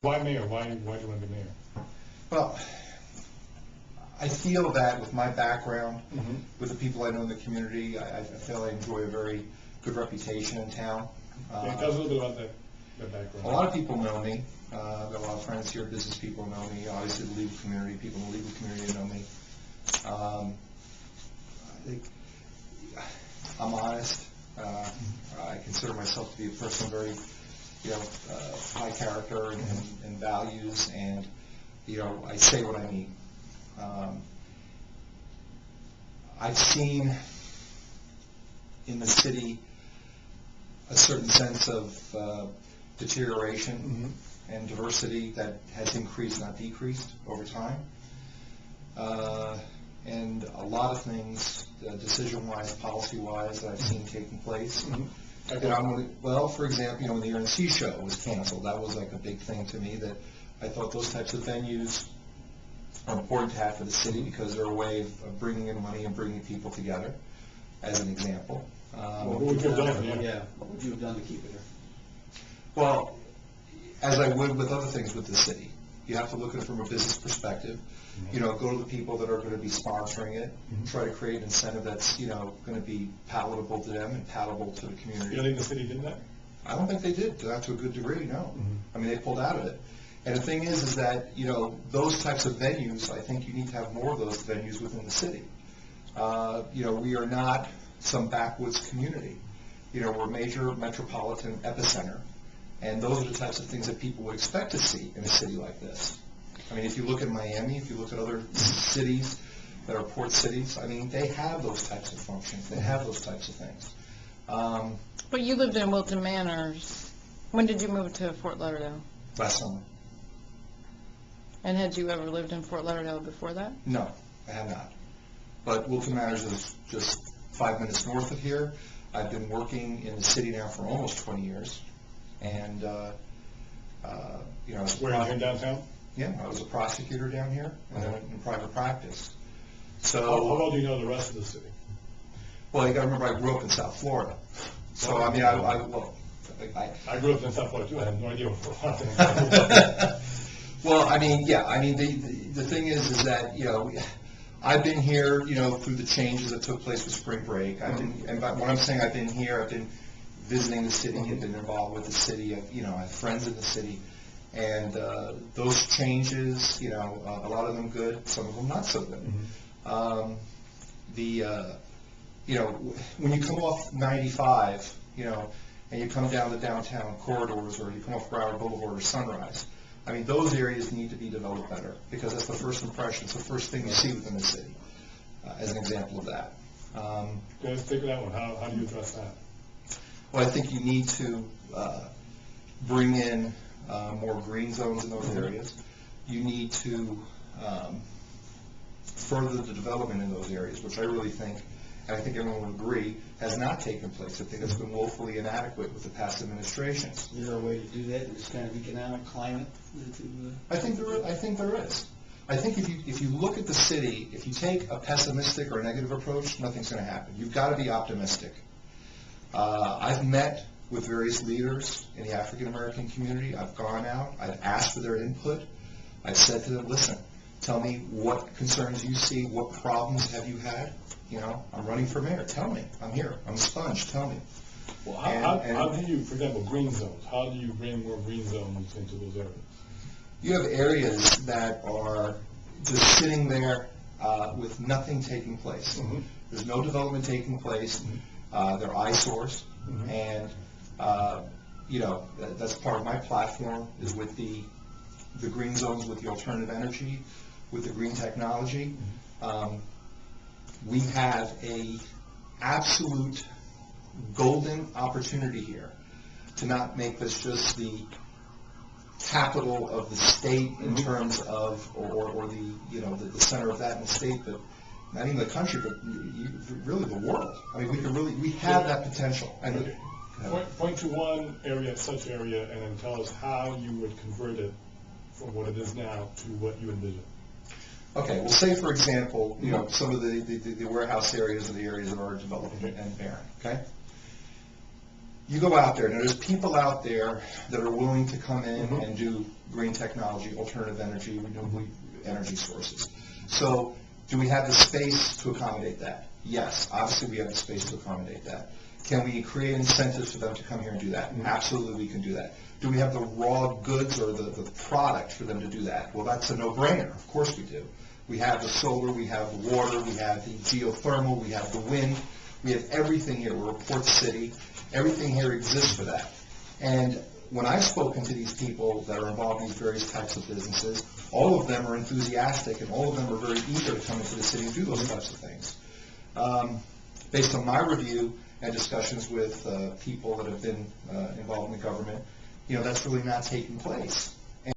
Why mayor? Why do you want to be mayor? Well, I feel that with my background, Mm-hmm. with the people I know in the community, I feel I enjoy a very good reputation in town. Tell us a little bit about that background. A lot of people know me. I've got a lot of friends here, business people know me. Obviously, the legal community, people in the legal community know me. I think I'm honest. I consider myself to be a person very, high character and values, and I say what I mean. I've seen in the city a certain sense of deterioration and diversity that has increased, not decreased, over time. And a lot of things, decision-wise, policy-wise, that I've seen taking place. Well, for example, when the RNC show was canceled, that was like a big thing to me, that I thought those types of venues are important to have for the city because they're a way of bringing in money and bringing people together, as an example. What would you have done? What would you have done to keep it here? Well, as I would with other things with the city, you have to look at it from a business perspective. Go to the people that are going to be sponsoring it, try to create an incentive that's, going to be palatable to them and palatable to the community. You don't think the city did that? I don't think they did, not to a good degree, no. I mean, they pulled out of it. And the thing is that, those types of venues, I think you need to have more of those venues within the city. We are not some backwoods community. We're a major metropolitan epicenter, and those are the types of things that people would expect to see in a city like this. I mean, if you look at Miami, if you look at other cities that are port cities, I mean, they have those types of functions. They have those types of things. But you lived in Wilton Manors. When did you move to Fort Lauderdale? Last summer. And had you ever lived in Fort Lauderdale before that? No, I have not. But Wilton Manors is just 5 minutes north of here. I've been working in the city now for almost 20 years. And, Where are you in downtown? Yeah, I was a prosecutor down here and then in private practice. How well do you know the rest of the city? Well, you got to remember I grew up in South Florida. So, I mean, I grew up in South Florida too. I have no idea what Florida. Well, I mean, yeah. I mean, the thing is that, I've been here, through the changes that took place with spring break. And when I'm saying I've been here, I've been visiting the city, I've been involved with the city. I have friends in the city. And those changes, a lot of them good, some of them not so good. When you come off 95, and you come down the downtown corridors, or you come off Broward Boulevard or Sunrise, I mean, those areas need to be developed better, because that's the first impression. It's the first thing you see within the city, as an example of that. Let's take that one. How do you address that? Well, I think you need to bring in more green zones in those areas. You need to further the development in those areas, which I really think, and I think everyone would agree, has not taken place. I think it's been woefully inadequate with the past administrations. Is there a way to do that in this kind of economic climate? I think there is. I think if you look at the city, if you take a pessimistic or a negative approach, nothing's going to happen. You've got to be optimistic. I've met with various leaders in the African American community. I've gone out. I've asked for their input. I've said to them, listen, tell me what concerns you see. What problems have you had? I'm running for mayor. Tell me. I'm here. I'm a sponge. Tell me. Well, how do you, for example, green zones, how do you bring more green zones into those areas? You have areas that are just sitting there with nothing taking place. There's no development taking place. They're eyesores. And, that's part of my platform, is with the green zones, with the alternative energy, with the green technology. We have a absolute golden opportunity here to not make this just the capital of the state in terms of, or the center of that in the state, but not even the country, but really the world. I mean, we have that potential. And Point to one area, such area, and then tell us how you would convert it from what it is now to what you envision. Okay, well, say, for example, some of the warehouse areas are the areas that are developed and barren, okay? you go out there, now there's people out there that are willing to come in Mhm. and do green technology, alternative energy, renewable energy sources. So do we have the space to accommodate that? Yes, obviously we have the space to accommodate that. Can we create incentives for them to come here and do that? Mhm. Absolutely we can do that. Do we have the raw goods or the product for them to do that? Well, that's a no-brainer. Of course we do. We have the solar, we have the water, we have the geothermal, we have the wind. We have everything here. We're a port city. Everything here exists for that. And when I've spoken to these people that are involved in these various types of businesses, all of them are enthusiastic and all of them are very eager to come into the city and do those types of things. Based on my review and discussions with people that have been involved in the government, that's really not taking place.